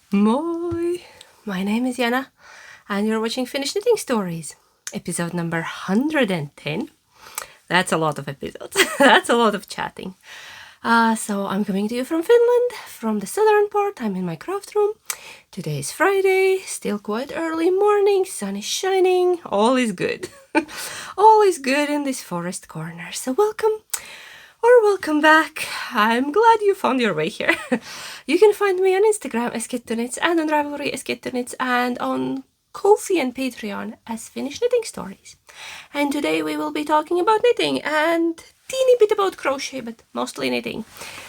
Moi! My name is Jana, and you're watching Finnish Knitting Stories, episode number 110. That's a lot of episodes. That's a lot of chatting. So I'm coming to you from Finland, from the southern part. I'm in my craft room. Today is Friday, still quite early morning, sun is shining, all is good. All is good in this forest corner. So welcome back. I'm glad you found your way here. You can find me on Instagram as Kittonits and on Ravelry as Kittonits and on Ko-fi and Patreon as Finnish Knitting Stories. And today we will be talking about knitting and teeny bit about crochet, but mostly knitting.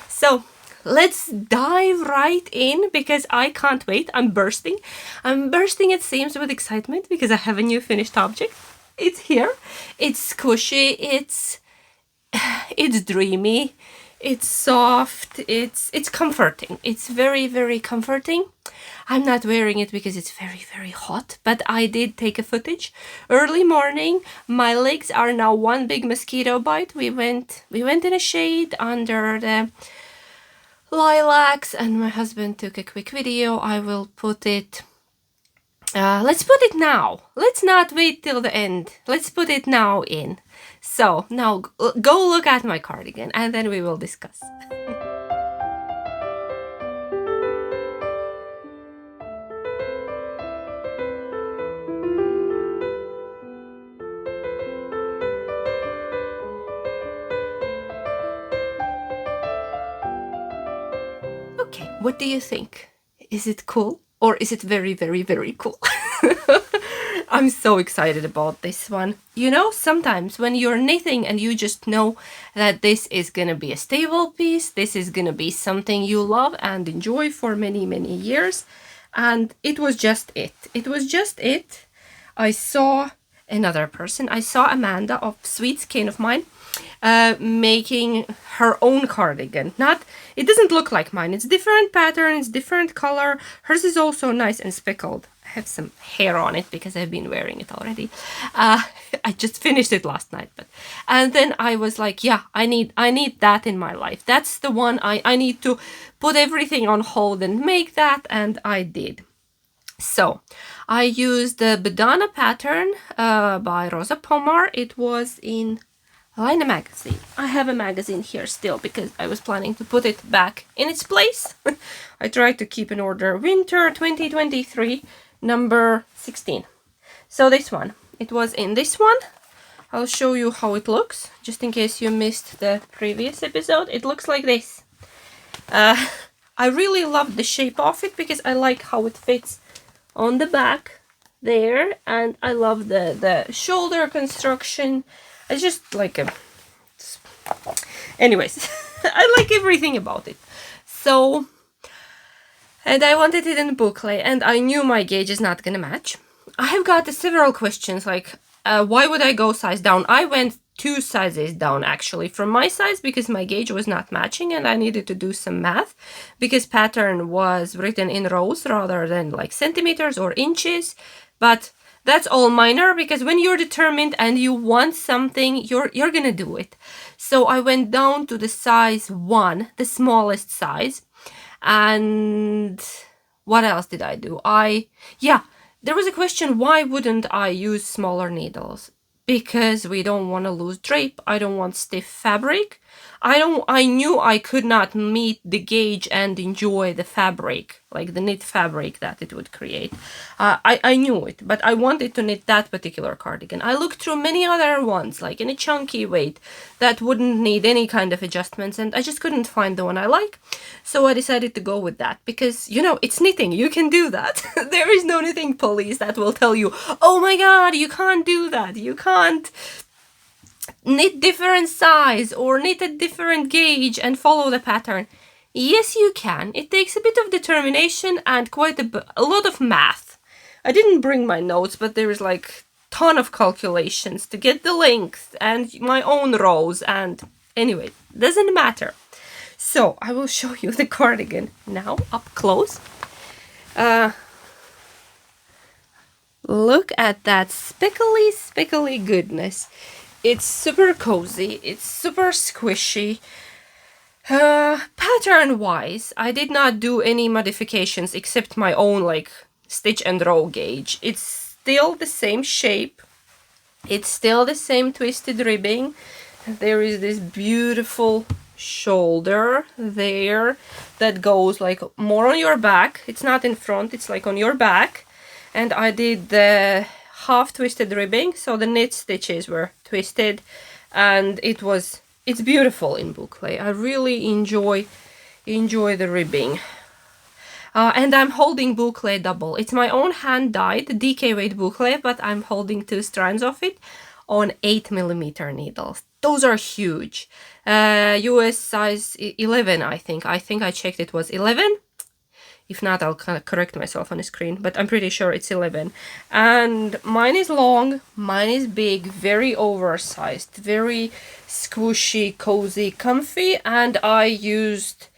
So let's dive right in because I can't wait. I'm bursting at seams with excitement because I have a new finished object. It's here. It's squishy. It's dreamy, it's soft, it's comforting. It's very, very comforting. I'm not wearing it because it's very, very hot, but I did take a footage early morning. My legs are now one big mosquito bite. We went in a shade under the lilacs and my husband took a quick video. I will put it let's put it now. Let's not wait till the end. Let's put it now in. So now go look at my cardigan and then we will discuss. Okay, what do you think? Is it cool or is it very, very, very cool? I'm so excited about this one. You know, sometimes when you're knitting and you just know that this is gonna be a stable piece, this is gonna be something you love and enjoy for many, many years. And it was just it. It was just it. I saw another person. I saw Amanda of Sweet Skein of mine making her own cardigan. It doesn't look like mine. It's different pattern, it's different color. Hers is also nice and speckled. I have some hair on it because I've been wearing it already. I just finished it last night, and then I was like, yeah, I need that in my life. That's the one I need to put everything on hold and make that, and I did. So I used the Badana pattern by Rosa Pomar. It was in Line magazine. I have a magazine here still because I was planning to put it back in its place. I tried to keep in order. Winter 2023, number 16. So this one. It was in this one. I'll show you how it looks, just in case you missed the previous episode. It looks like this. I really love the shape of it because I like how it fits on the back there, and I love the shoulder construction. I just like a... Anyways, I like everything about it. So, and I wanted it in booklet, and I knew my gauge is not gonna match. I have got several questions like, why would I go size down? I went 2 sizes down actually from my size because my gauge was not matching and I needed to do some math because pattern was written in rows rather than like centimeters or inches. But that's all minor because when you're determined and you want something, you're gonna do it. So I went down to the size 1, the smallest size. And what else did I do? There was a question, why wouldn't I use smaller needles? Because we don't want to lose drape. I don't want stiff fabric. I knew I could not meet the gauge and enjoy the fabric, like the knit fabric that it would create. I knew it, but I wanted to knit that particular cardigan. I looked through many other ones, like in a chunky weight, that wouldn't need any kind of adjustments, and I just couldn't find the one I like. So I decided to go with that, because, you know, it's knitting, you can do that. There is no knitting police that will tell you, oh my god, you can't do that, you can't knit different size or knit a different gauge and follow the pattern. Yes, you can. It takes a bit of determination and quite a lot of math. I didn't bring my notes, but there is like ton of calculations to get the length and my own rows, and anyway, doesn't matter. So I will show you the cardigan now up close. Look at that speckly goodness. It's super cozy, it's super squishy. Pattern wise, I did not do any modifications except my own like stitch and row gauge. It's still the same shape. It's still the same twisted ribbing. There is this beautiful shoulder there that goes like more on your back. It's not in front, it's like on your back. And I did the half twisted ribbing, so the knit stitches were twisted, and it's beautiful in boucle. I really enjoy the ribbing. And I'm holding boucle double. It's my own hand dyed DK weight boucle, but I'm holding 2 strands of it on 8mm needles. Those are huge. US size 11, I think. I think I checked it was 11. If not, I'll kind of correct myself on the screen, but I'm pretty sure it's 11. And mine is long, mine is big, very oversized, very squishy, cozy, comfy, and I used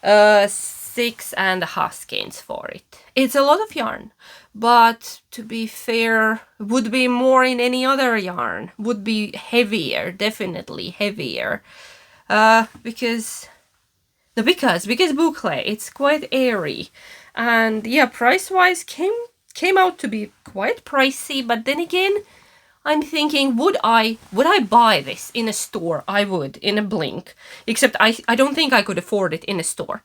6.5 skeins for it. It's a lot of yarn, but to be fair, would be more in any other yarn, would be heavier, definitely heavier, because boucle, it's quite airy, and yeah, price wise came out to be quite pricey. But then again, I'm thinking, would I buy this in a store? I would, in a blink, except I don't think I could afford it in a store.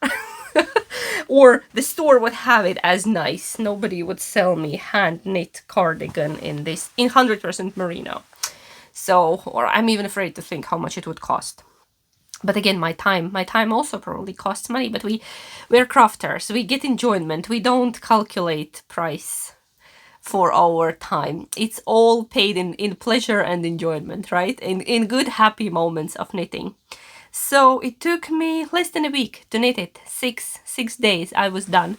Or the store would have it as nice. Nobody would sell me hand knit cardigan in 100% merino. So, or I'm even afraid to think how much it would cost. But again, my time also probably costs money, but we're crafters, we get enjoyment, we don't calculate price for our time. It's all paid in pleasure and enjoyment, right? In good, happy moments of knitting. So it took me less than a week to knit it. Six days I was done.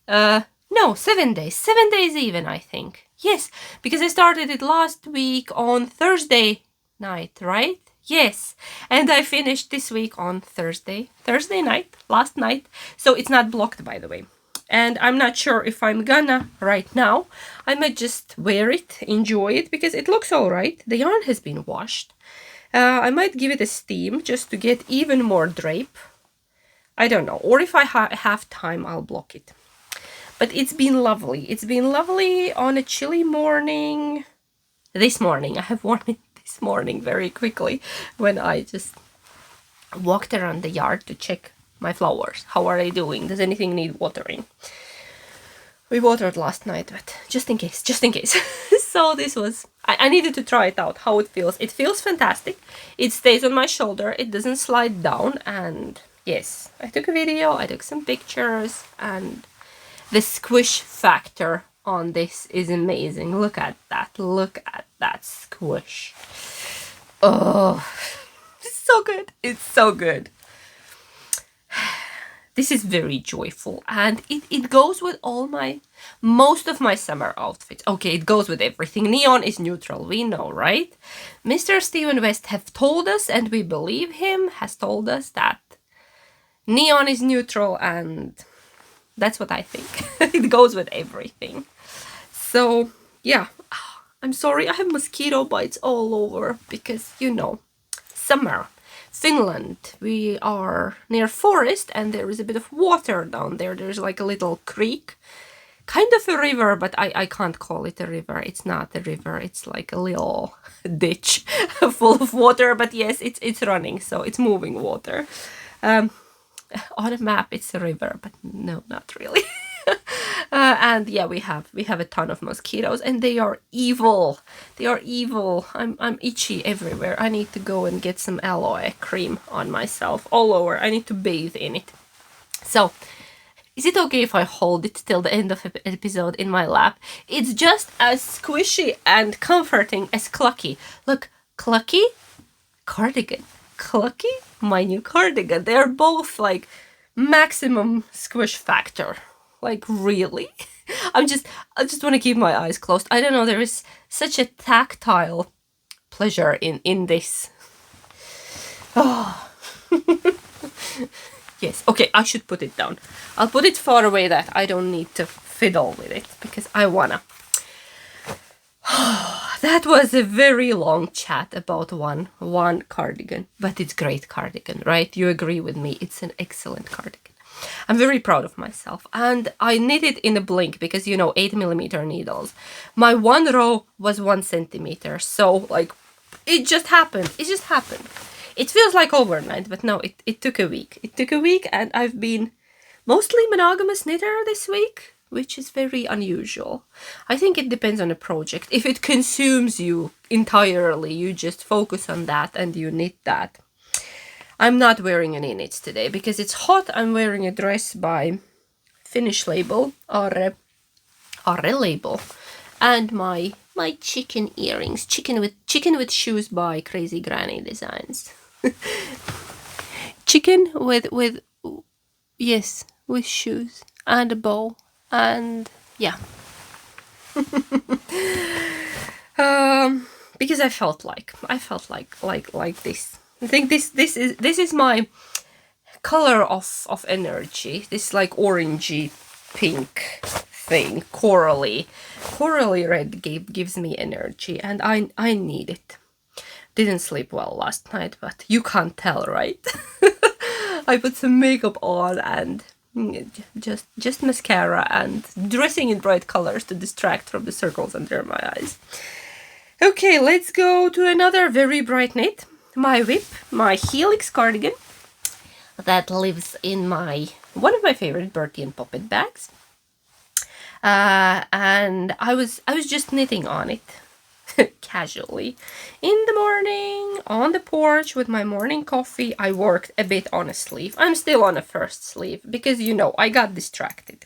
No, 7 days. 7 days even, I think. Yes, because I started it last week on Thursday night, right? Yes, and I finished this week on Thursday night, last night. So it's not blocked, by the way. And I'm not sure if I'm gonna right now. I might just wear it, enjoy it, because it looks all right. The yarn has been washed. I might give it a steam just to get even more drape. I don't know. Or if I have time, I'll block it. But it's been lovely. It's been lovely on a chilly morning. This morning. I have worn it this morning very quickly when I just walked around the yard to check my flowers. How are they doing? Does anything need watering? We watered last night, but just in case. So this was, I needed to try it out, how it feels. It feels fantastic. It stays on my shoulder. It doesn't slide down. And yes, I took a video, I took some pictures, and the squish factor on this is amazing. Look at that. Look at that squish. Oh, it's so good. It's so good. This is very joyful, and it goes with most of my summer outfits. Okay, it goes with everything. Neon is neutral, we know, right? Mr. Stephen West have told us, and we believe him, has told us that neon is neutral, and that's what I think. It goes with everything. So, yeah, I'm sorry, I have mosquito bites all over because, you know, summer. Finland, we are near forest and there is a bit of water down there. There's like a little creek, kind of a river, but I can't call it a river. It's not a river. It's like a little ditch full of water. But yes, it's running, so it's moving water. On a map, it's a river, but no, not really. And yeah, we have a ton of mosquitoes, and they are evil. They are evil. I'm itchy everywhere. I need to go and get some aloe cream on myself all over. I need to bathe in it. So, is it okay if I hold it till the end of the episode in my lap? It's just as squishy and comforting as Clucky. Look, Clucky, cardigan. Clucky, my new cardigan. They're both like maximum squish factor. Like, really? I just want to keep my eyes closed. I don't know, there is such a tactile pleasure in this. Oh. Yes, okay, I should put it down. I'll put it far away that I don't need to fiddle with it because I wanna. that was a very long chat about one cardigan, but it's great cardigan, right? You agree with me? It's an excellent cardigan. I'm very proud of myself, and I knit it in a blink because 8mm needles. My one row was 1 centimeter, so like it just happened. It just happened. It feels like overnight, but no, it took a week. It took a week, and I've been mostly monogamous knitter this week, which is very unusual. I think it depends on the project. If it consumes you entirely, you just focus on that and you knit that. I'm not wearing any knits today because it's hot. I'm wearing a dress by Finnish label, Are label, and my chicken earrings, chicken with shoes by Crazy Granny Designs. Chicken with yes, with shoes and a bow, and yeah. Because I felt like this. I think this is my color of energy. This like orangey pink thing, corally red gives me energy, and I need it. Didn't sleep well last night, but you can't tell, right? I put some makeup on and just mascara and dressing in bright colors to distract from the circles under my eyes. Okay, let's go to another very bright knit. My whip, my Helix cardigan that lives in one of my favorite Bertie and Poppet bags. And I was just knitting on it casually in the morning on the porch with my morning coffee. I worked a bit on a sleeve. I'm still on a first sleeve because I got distracted,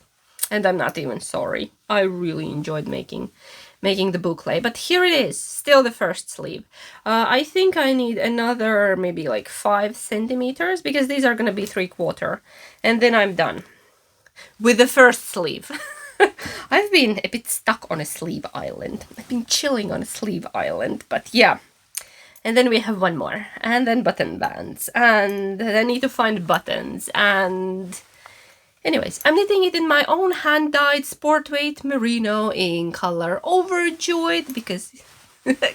and I'm not even sorry. I really enjoyed making the boucle, but here it is, still the first sleeve. I think I need another maybe like 5 centimeters because these are gonna be 3/4, and then I'm done with the first sleeve. I've been a bit stuck on a sleeve island. I've been chilling on a sleeve island, but yeah. And then we have one more, and then button bands, and I need to find buttons, and anyways, I'm knitting it in my own hand-dyed sport weight merino in color Overjoyed because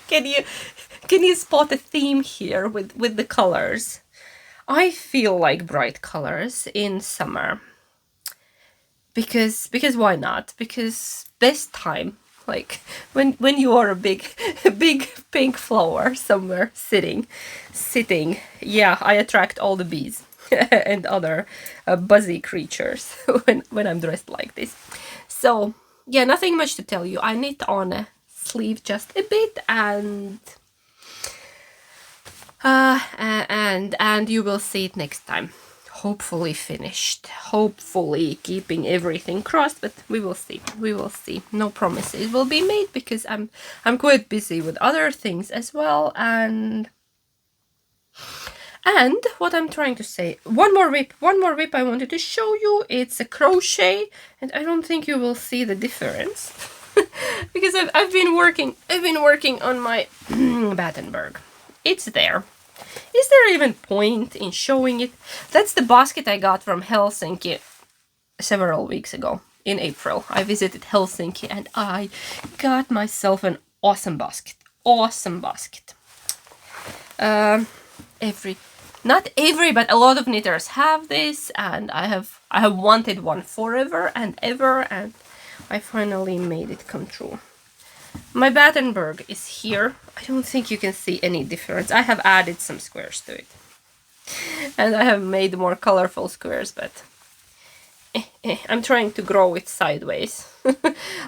can you spot a theme here with the colors? I feel like bright colors in summer. Because why not? Because best time, like when you are a big pink flower somewhere sitting, yeah, I attract all the bees and other buzzy creatures when I'm dressed like this. So yeah, nothing much to tell you. I knit on a sleeve just a bit, and you will see it next time. Hopefully finished, hopefully keeping everything crossed, but we will see. No promises will be made because I'm quite busy with other things as well, and what I'm trying to say, one more whip I wanted to show you. It's a crochet, and I don't think you will see the difference because I've been working on my Battenberg. It's there. Is there even point in showing it? That's the basket I got from Helsinki several weeks ago in April. I visited Helsinki and I got myself an awesome basket. Not every, but a lot of knitters have this, and I have wanted one forever and ever, and I finally made it come true. My Battenberg is here. I don't think you can see any difference. I have added some squares to it. And I have made more colorful squares, but I'm trying to grow it sideways.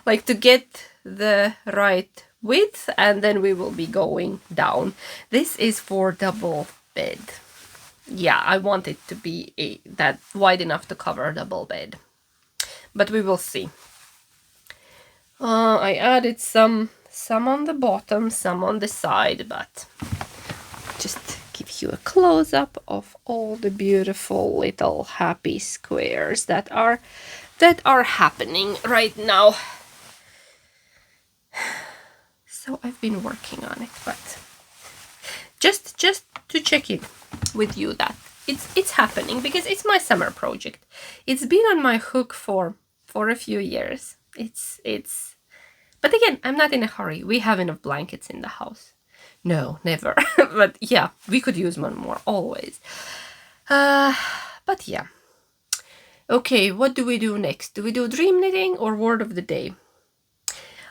Like to get the right width, and then we will be going down. This is for double bed. Yeah, I want it to be that wide enough to cover a double bed. But we will see. I added some on the bottom, some on the side, but just give you a close-up of all the beautiful little happy squares that are happening right now. So I've been working on it, but just to check in with you that it's happening, because it's my summer project. It's been on my hook for a few years. It's But again, I'm not in a hurry. We have enough blankets in the house. No, never. But yeah, we could use one more, always. But yeah. Okay, what do we do next? Do we do dream knitting or word of the day?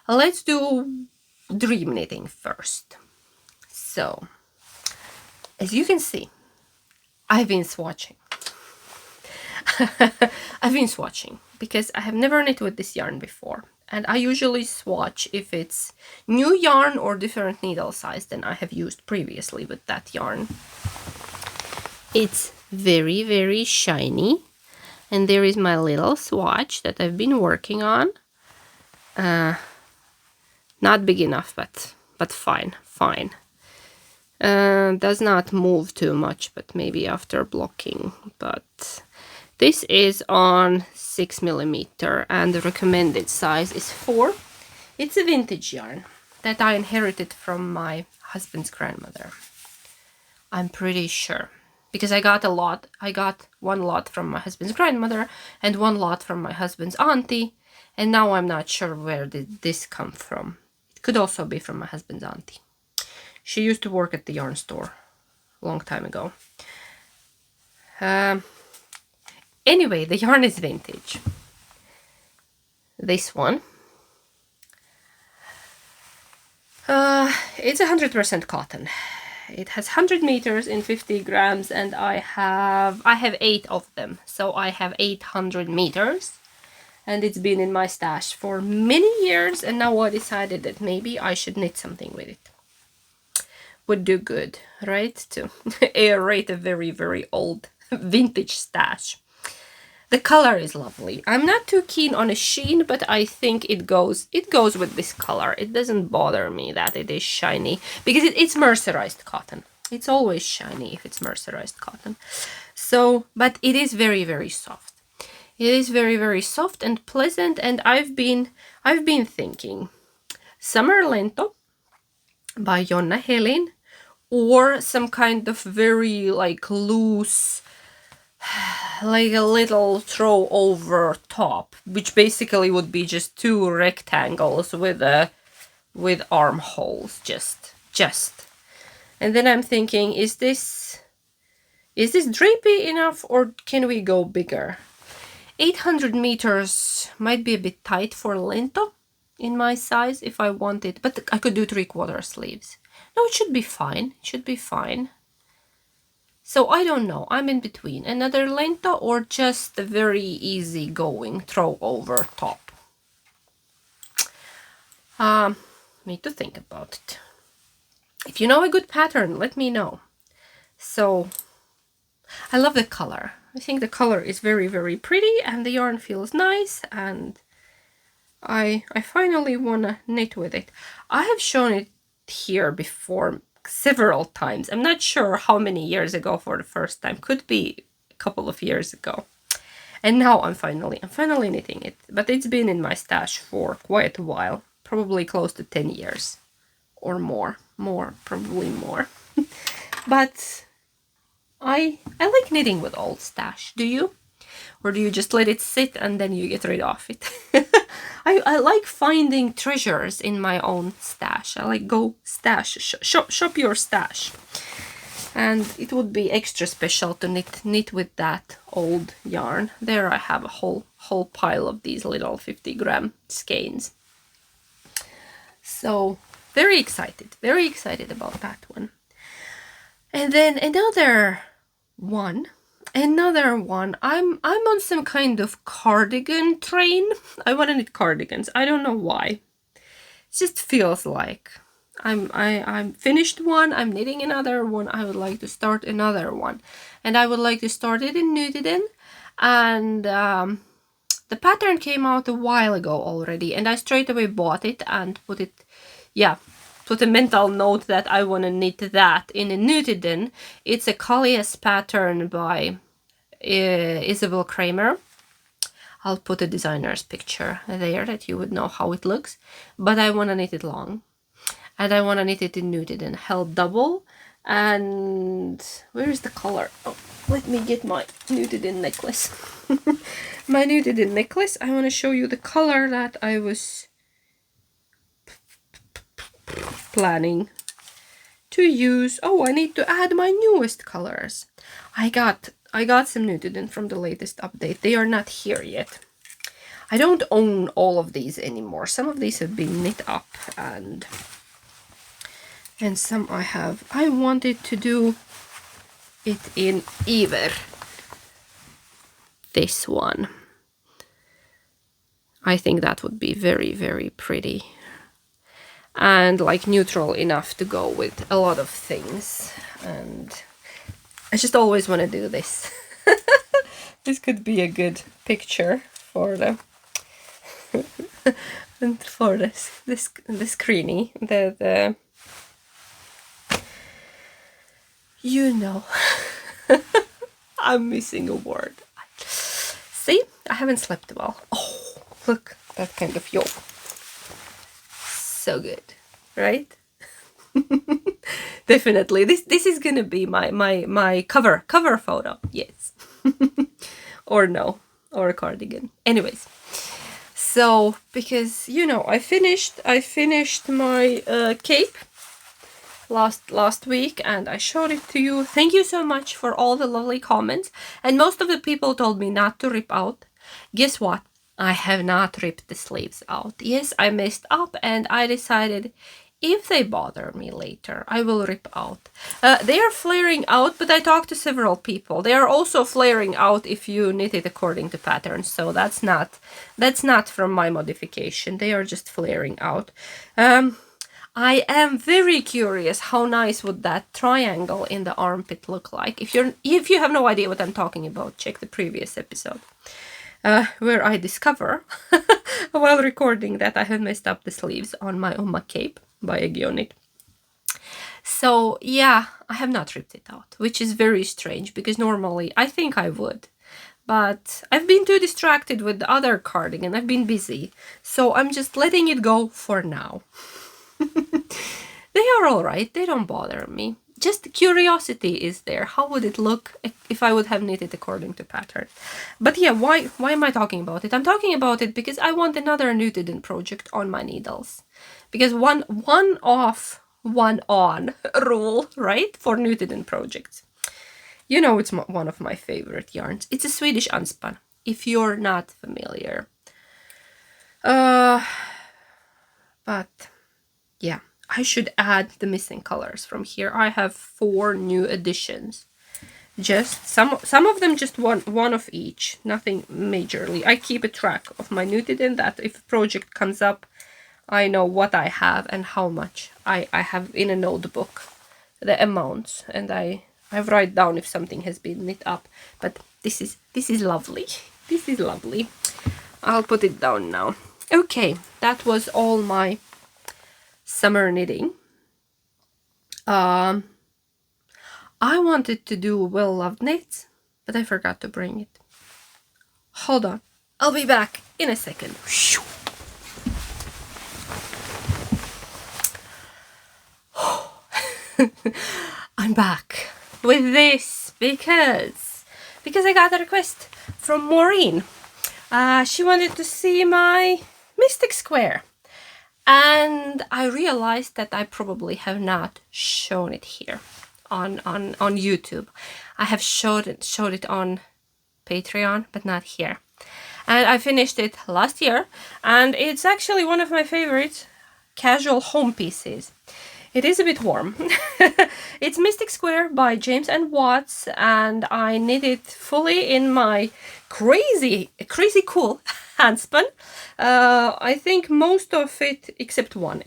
Let's do dream knitting first. So, as you can see, I've been swatching. I've been swatching because I have never knit with this yarn before. And I usually swatch if it's new yarn or different needle size than I have used previously with that yarn. It's very, very shiny. And there is my little swatch that I've been working on. Not big enough, but fine. Does not move too much, but maybe after blocking. But this is on 6mm and the recommended size is 4. It's a vintage yarn that I inherited from my husband's grandmother. I'm pretty sure. Because I got a lot. I got one lot from my husband's grandmother and one lot from my husband's auntie. And now I'm not sure where did this come from. It could also be from my husband's auntie. She used to work at the yarn store a long time ago. Anyway, the yarn is vintage. This one. It's 100% cotton. It has 100 meters in 50 grams and I have 8 of them. So I have 800 meters. And it's been in my stash for many years and now I decided that maybe I should knit something with it. Would do good, right? To aerate a very, very old vintage stash. The color is lovely. I'm not too keen on a sheen, but I think it goes with this color. It doesn't bother me that it is shiny because it's mercerized cotton. It's always shiny if it's mercerized cotton. So, but it is very, very soft. It is very, very soft and pleasant. And I've been thinking Summer Lento by Jonna Helin, or some kind of very like loose, like a little throw over top, which basically would be just 2 rectangles with armholes, just. And then I'm thinking, is this drapey enough or can we go bigger? 800 meters might be a bit tight for Lento in my size if I wanted, but I could do 3/4 sleeves. No, it should be fine. It should be fine. So I don't know. I'm in between. Another Lento or just a very easy going throw over top. Need to think about it. If you know a good pattern, let me know. So I love the color. I think the color is very, very pretty and the yarn feels nice and I finally wanna knit with it. I have shown it here before several times. I'm not sure how many years ago for the first time. Could be a couple of years ago. And now I'm finally knitting it. But it's been in my stash for quite a while. Probably close to 10 years. Or more. Probably more. But I like knitting with old stash. Do you? Or do you just let it sit and then you get rid of it? I like finding treasures in my own stash. I like go stash, shop your stash. And it would be extra special to knit with that old yarn. There I have a whole pile of these little 50-gram skeins. So very excited about that one. And then another one. I'm on some kind of cardigan train. I want to knit cardigans. I don't know why. It just feels like I'm finished one. I'm knitting another one. I would like to start another one, and I would like to start it in Nutiden. And the pattern came out a while ago already, and I straight away bought it and put a mental note that I want to knit that in a Nutiden. It's a Kallias pattern by Isabel Kramer. I'll put a designer's picture there that you would know how it looks. But I want to knit it long. And I want to knit it in Nutiden, held double. And where is the color? Oh, let me get my Nutiden necklace. My Nutiden necklace. I want to show you the color that I was planning to use. Oh, I need to add my newest colors. I got some Nutiden from the latest update. They are not here yet. I don't own all of these anymore. Some of these have been knit up and some I have. I wanted to do it in either this one. I think that would be very, very pretty. And like neutral enough to go with a lot of things. And I just always want to do this. This could be a good picture for the for the screeny. The you know. I'm missing a word. See, I haven't slept well. Oh, look, that kind of yolk. So good, right? Definitely, this is gonna be my cover photo. Yes, or no, or a cardigan. Anyways, so because you know, I finished my cape last week and I showed it to you. Thank you so much for all the lovely comments, and most of the people told me not to rip out. Guess what? I have not ripped the sleeves out. Yes, I messed up and I decided if they bother me later, I will rip out. They are flaring out, but I talked to several people. They are also flaring out if you knit it according to patterns, so that's not from my modification. They are just flaring out. I am very curious how nice would that triangle in the armpit look like. If you have no idea what I'm talking about, check the previous episode. Where I discover while recording that I have messed up the sleeves on my Oma cape by Egionit. So yeah, I have not ripped it out, which is very strange because normally I think I would. But I've been too distracted with the other cardigan. I've been busy. So I'm just letting it go for now. They are alright. They don't bother me. Just curiosity is there. How would it look if I would have knit it according to pattern? But yeah, why am I talking about it? I'm talking about it because I want another Nutiden project on my needles. Because one off, one on rule, right? For Nutiden projects. You know, it's one of my favorite yarns. It's a Swedish unspun, if you're not familiar. But yeah. I should add the missing colors from here. I have 4 new additions. Just some of them, just one of each. Nothing majorly. I keep a track of my Nutiden that if a project comes up, I know what I have and how much I have in a notebook. The amounts, and I write down if something has been knit up. But this is lovely. This is lovely. I'll put it down now. Okay, that was all my summer knitting. I wanted to do well-loved knits, but I forgot to bring it. Hold on, I'll be back in a second. I'm back with this because I got a request from Maureen. She wanted to see my Mystic Square. And I realized that I probably have not shown it here on YouTube. I have showed it on Patreon, but not here. And I finished it last year, and it's actually one of my favorite casual home pieces. It is a bit warm. It's Mystic Square by James and Watts, and I knit it fully in my crazy cool handspun. I think most of it, except one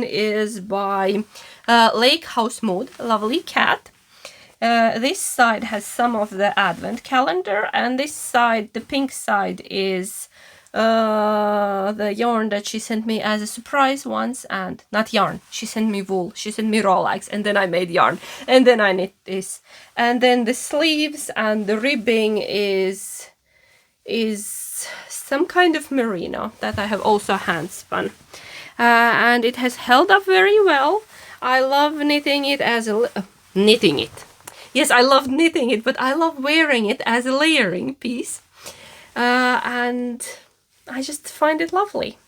is by Lake House Mode, lovely cat. This side has some of the advent calendar, and this side, the pink side, is the yarn that she sent me as a surprise once, and not yarn, she sent me wool, she sent me Rolex, and then I made yarn, and then I knit this. And then the sleeves and the ribbing is some kind of merino that I have also hand spun. And it has held up very well. I love knitting it as a... knitting it. Yes, I love knitting it, but I love wearing it as a layering piece. And I just find it lovely.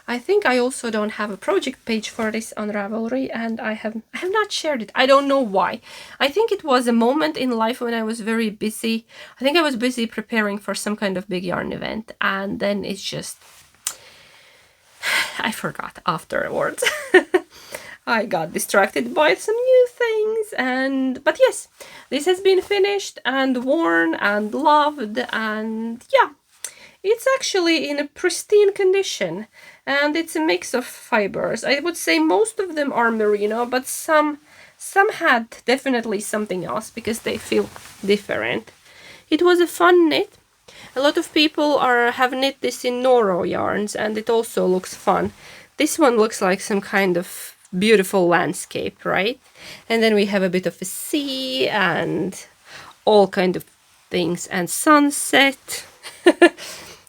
I think I also don't have a project page for this on Ravelry, and I have not shared it. I don't know why. I think it was a moment in life when I was very busy. I think I was busy preparing for some kind of big yarn event, and then it's just I forgot afterwards. I got distracted by some new things, but yes, this has been finished and worn and loved, and yeah, it's actually in a pristine condition, and it's a mix of fibers. I would say most of them are merino, but some had definitely something else because they feel different. It was a fun knit. A lot of people have knit this in Noro yarns, and it also looks fun. This one looks like some kind of beautiful landscape, right? And then we have a bit of a sea and all kind of things, and sunset.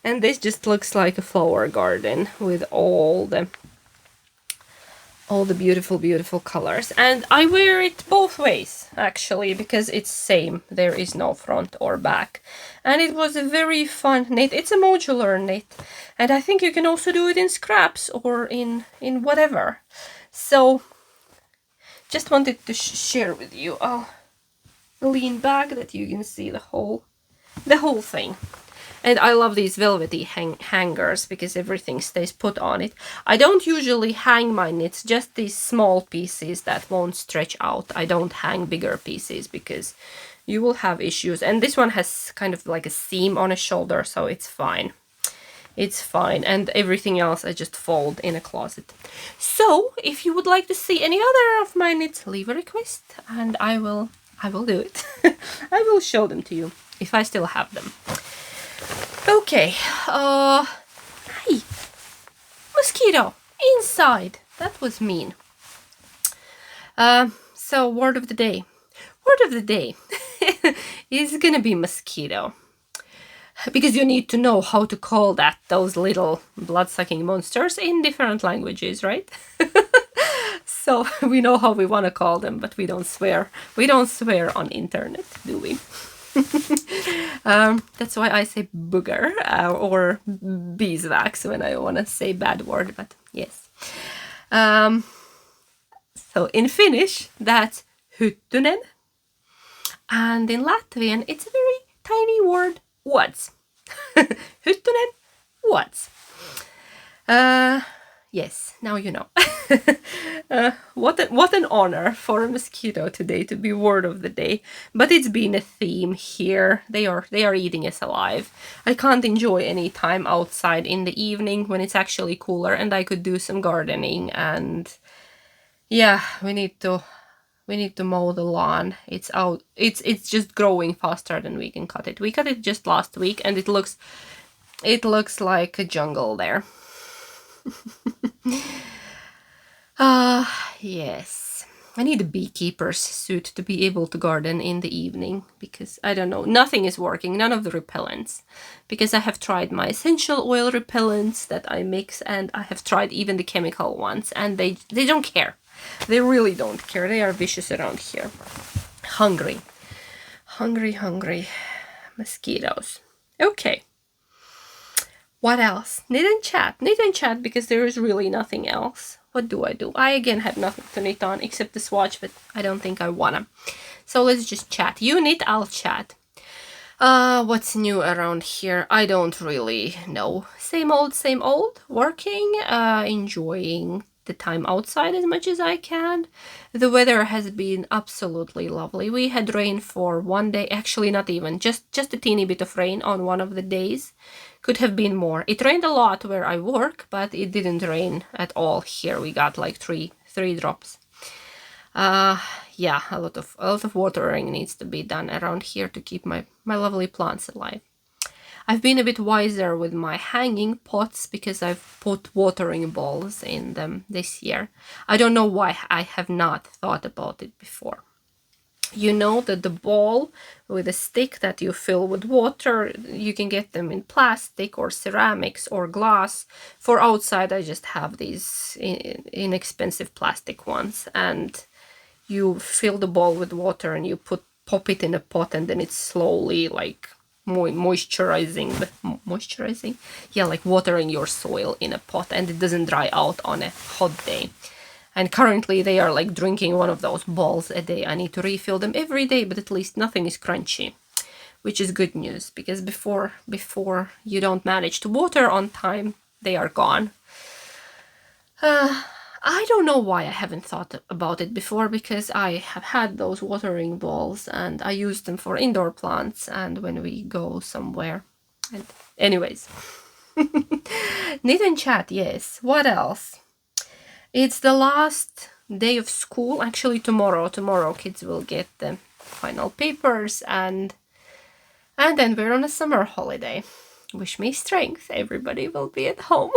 And this just looks like a flower garden with all the beautiful colors. And I wear it both ways, actually, because it's same. There is no front or back. And it was a very fun knit. It's a modular knit. And I think you can also do it in scraps or in whatever. So, just wanted to share with you. I'll lean back that you can see the whole thing. And I love these velvety hangers because everything stays put on it. I don't usually hang my knits, just these small pieces that won't stretch out. I don't hang bigger pieces because you will have issues. And this one has kind of like a seam on a shoulder, so it's fine. It's fine. And everything else I just fold in a closet. So, if you would like to see any other of my knits, leave a request and I will do it. I will show them to you if I still have them. Okay, hey, mosquito, inside, that was mean. So word of the day is gonna be mosquito. Because you need to know how to call those little blood-sucking monsters in different languages, right? So we know how we want to call them, but we don't swear. We don't swear on internet, do we? That's why I say booger or beeswax when I want to say bad word, but yes. So in Finnish, that's hyttynen. And in Latvian, it's a very tiny word, woods. Hyttynen, woods. Yes, now you know. What an honor for a mosquito today to be word of the day. But it's been a theme here. They are eating us alive. I can't enjoy any time outside in the evening when it's actually cooler and I could do some gardening. And yeah, we need to mow the lawn. It's just growing faster than we can cut it. We cut it just last week and it looks like a jungle there. Yes. I need a beekeeper's suit to be able to garden in the evening because, I don't know, nothing is working, none of the repellents. Because I have tried my essential oil repellents that I mix and I have tried even the chemical ones and they don't care. They really don't care. They are vicious around here. Hungry mosquitoes. Okay. What else? Knit and chat because there is really nothing else. What do? I again have nothing to knit on except the swatch, but I don't think I wanna. So let's just chat. You knit, I'll chat. What's new around here? I don't really know. Same old. Working, enjoying the time outside as much as I can. The weather has been absolutely lovely. We had rain for one day, actually not even, just a teeny bit of rain on one of the days. Could have been more. It rained a lot where I work, but it didn't rain at all here. We got like three drops. Yeah, a lot of watering needs to be done around here to keep my lovely plants alive. I've been a bit wiser with my hanging pots because I've put watering balls in them this year. I don't know why I have not thought about it before. You know that the ball with a stick that you fill with water, you can get them in plastic or ceramics or glass. For outside, I just have these inexpensive plastic ones, and you fill the ball with water and you pop it in a pot, and then it slowly like moisturizing, yeah, like watering your soil in a pot, and it doesn't dry out on a hot day. And currently they are like drinking one of those balls a day. I need to refill them every day, but at least nothing is crunchy, which is good news, because before you don't manage to water on time, they are gone. I don't know why I haven't thought about it before, because I have had those watering balls and I use them for indoor plants and when we go somewhere. And anyways, knit and chat, yes. What else? It's the last day of school. Actually, tomorrow kids will get the final papers, and then we're on a summer holiday. Wish me strength. Everybody will be at home.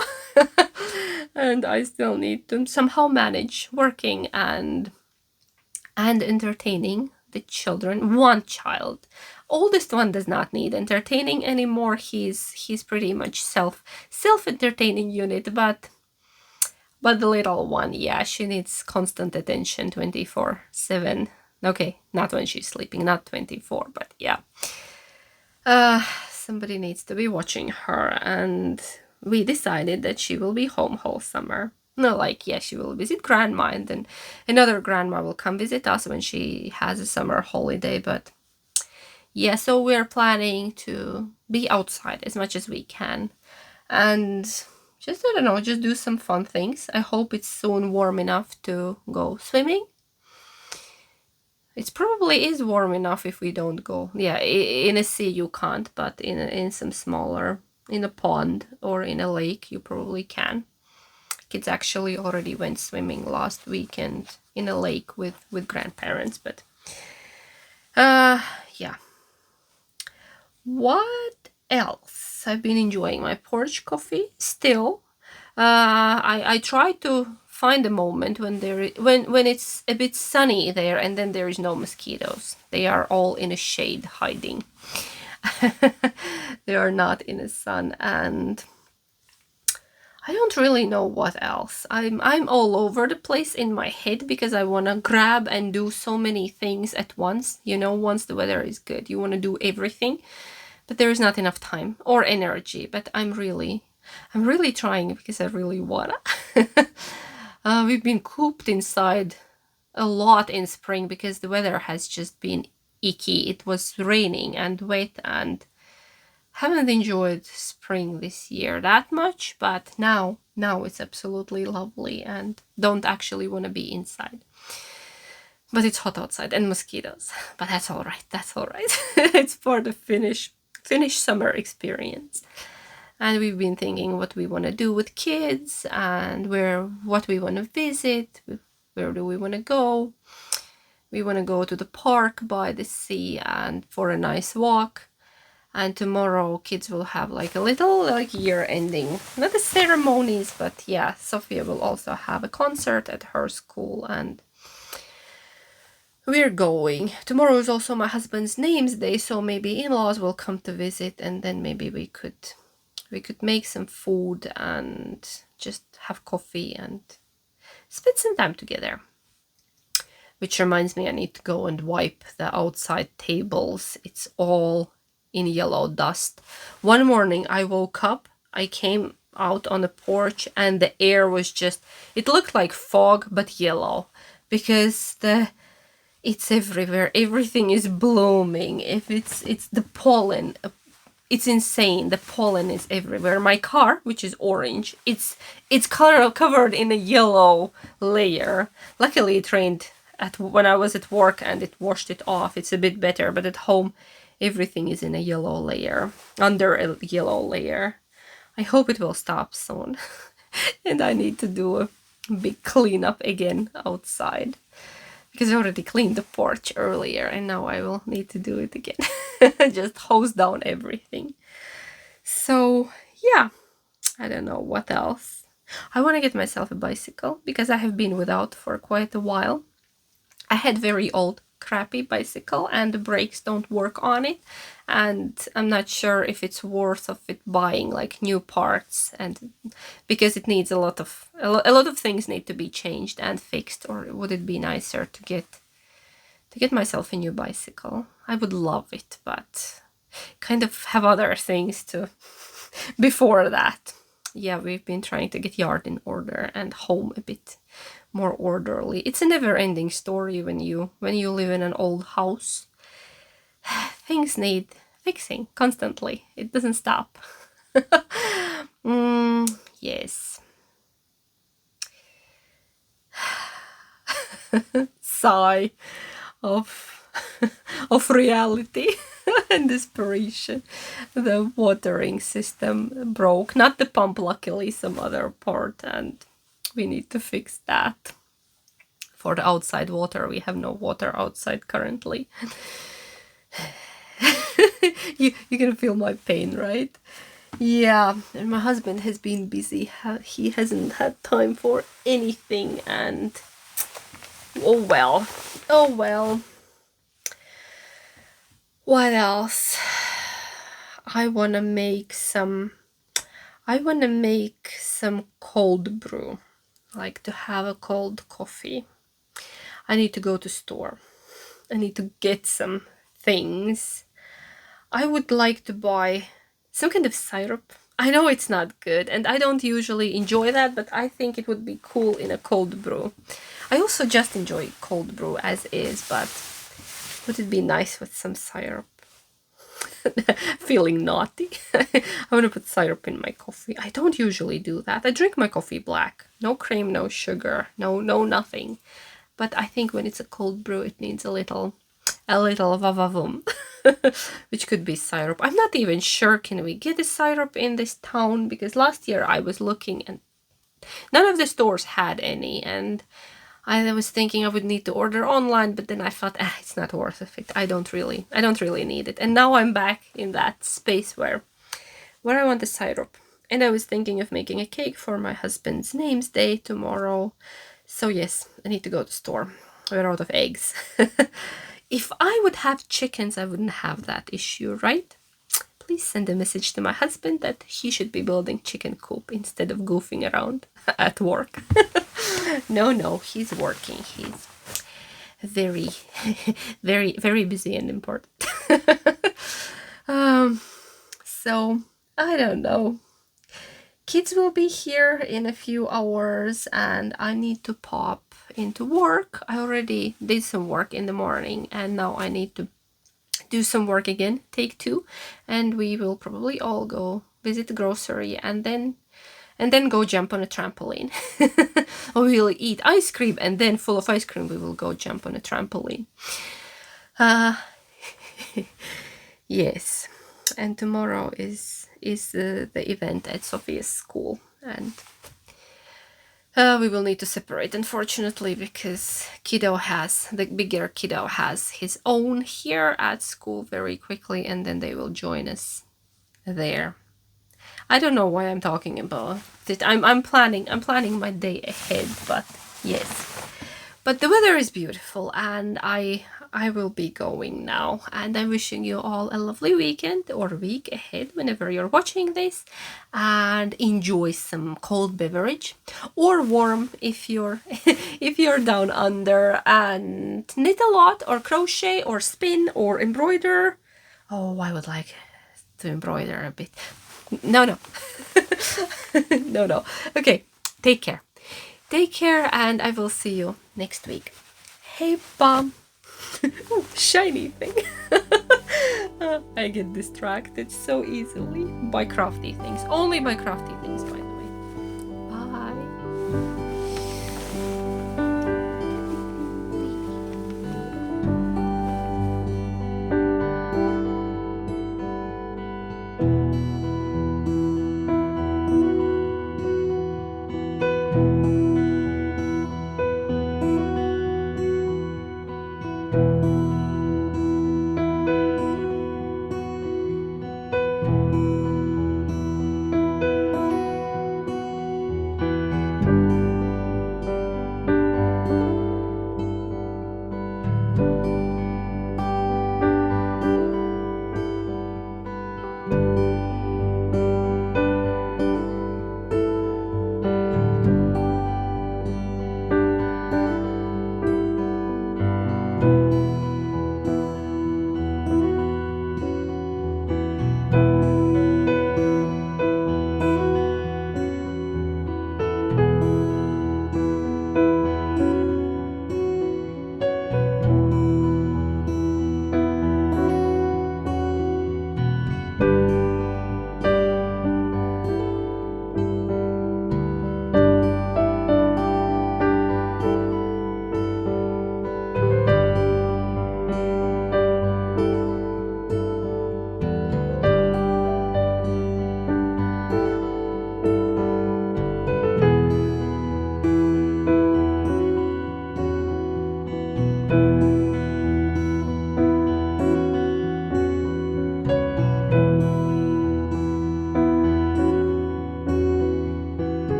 And I still need to somehow manage working and entertaining the children. One child, oldest one, does not need entertaining anymore. He's pretty much self-entertaining unit, but the little one, yeah, she needs constant attention 24/7. Okay, not when she's sleeping, not 24, but yeah. Somebody needs to be watching her, and we decided that she will be home whole summer. No, like, yeah, she will visit grandma, and then another grandma will come visit us when she has a summer holiday. But yeah, so we're planning to be outside as much as we can, and just, I don't know, just do some fun things. I hope it's soon warm enough to go swimming. It probably is warm enough if we don't go. Yeah, in a sea you can't, but in some smaller, in a pond or in a lake, you probably can. Kids actually already went swimming last weekend in a lake with grandparents, but yeah. What else? I've been enjoying my porch coffee still. I try to find a moment when when it's a bit sunny there, and then there is no mosquitoes. They are all in a shade hiding. They are not in the sun, and I don't really know what else. I'm all over the place in my head because I want to grab and do so many things at once. You know, once the weather is good, you want to do everything, but there is not enough time or energy. But I'm really trying because I really wanna. We've been cooped inside a lot in spring because the weather has just been icky. It was raining and wet, and haven't enjoyed spring this year that much, but now it's absolutely lovely and don't actually want to be inside. But it's hot outside and mosquitoes. But that's all right. It's for the Finnish summer experience. And we've been thinking what we want to do with kids and what we want to visit. Where do we want to go? We want to go to the park by the sea and for a nice walk. And tomorrow kids will have like a little like year ending, not the ceremonies, but yeah, Sophia will also have a concert at her school, and we're going. Tomorrow is also my husband's name's day, so maybe in-laws will come to visit, and then maybe we could make some food and just have coffee and spend some time together. Which reminds me, I need to go and wipe the outside tables. It's all in yellow dust. One morning I woke up, I came out on the porch, and the air was just, it looked like fog but yellow, because it's everywhere. Everything is blooming. If it's the pollen, it's insane. The pollen is everywhere. My car, which is orange, it's covered in a yellow layer. Luckily it rained when I was at work and it washed it off. It's a bit better, but at home everything is in a yellow layer, under a yellow layer. I hope it will stop soon. And I need to do a big cleanup again outside, because I already cleaned the porch earlier and now I will need to do it again. Just hose down everything. So yeah, I don't know what else. I want to get myself a bicycle because I have been without for quite a while. I had very old crappy bicycle and the brakes don't work on it, and I'm not sure if it's worth of it buying like new parts, and because it needs a lot of things need to be changed and fixed. Or would it be nicer to get myself a new bicycle? I would love it, but kind of have other things to before that. Yeah, we've been trying to get yard in order and home a bit more orderly. It's a never-ending story when you live in an old house. Things need fixing constantly. It doesn't stop. Yes. Sigh of of reality and desperation. The watering system broke, not the pump, luckily some other part, and we need to fix that. For the outside water, we have no water outside currently. You can feel my pain, right? Yeah, and my husband has been busy. He hasn't had time for anything, and oh well. Oh well. What else? I wanna make some cold brew. Like to have a cold coffee. I need to go to store. I need to get some things. I would like to buy some kind of syrup. I know it's not good, and I don't usually enjoy that, but I think it would be cool in a cold brew. I also just enjoy cold brew as is, but would it be nice with some syrup? Feeling naughty. I want to put syrup in my coffee. I don't usually do that. I drink my coffee black. No cream, no sugar, no nothing. But I think when it's a cold brew, it needs a little vavavoom, which could be syrup. I'm not even sure, can we get a syrup in this town? Because last year I was looking and none of the stores had any, and I was thinking I would need to order online, but then I thought, it's not worth it. I don't really need it. And now I'm back in that space where I want the syrup. And I was thinking of making a cake for my husband's name's day tomorrow. So yes, I need to go to the store. We're out of eggs. If I would have chickens, I wouldn't have that issue, right? Please send a message to my husband that he should be building chicken coop instead of goofing around at work. No, he's working. He's very, very busy and important. So, I don't know. Kids will be here in a few hours and I need to pop into work. I already did some work in the morning and now I need to do some work again, take 2, and we will probably all go visit the grocery and then go jump on a trampoline. Or we will eat ice cream and then full of ice cream we will go jump on a trampoline. Yes, and tomorrow is the event at Sophia's school, and we will need to separate, unfortunately, because the bigger kiddo has his own here at school very quickly, and then they will join us there. I don't know why I'm talking about it. I'm planning my day ahead, but yes. But the weather is beautiful, and I will be going now, and I'm wishing you all a lovely weekend or week ahead whenever you're watching this, and enjoy some cold beverage or warm if you're if you're down under, and knit a lot or crochet or spin or embroider. Oh, I would like to embroider a bit. No. No. Okay, take care. Take care, and I will see you next week. Hey, Bum. Ooh, shiny thing. I get distracted so easily by crafty things. Only by crafty things, by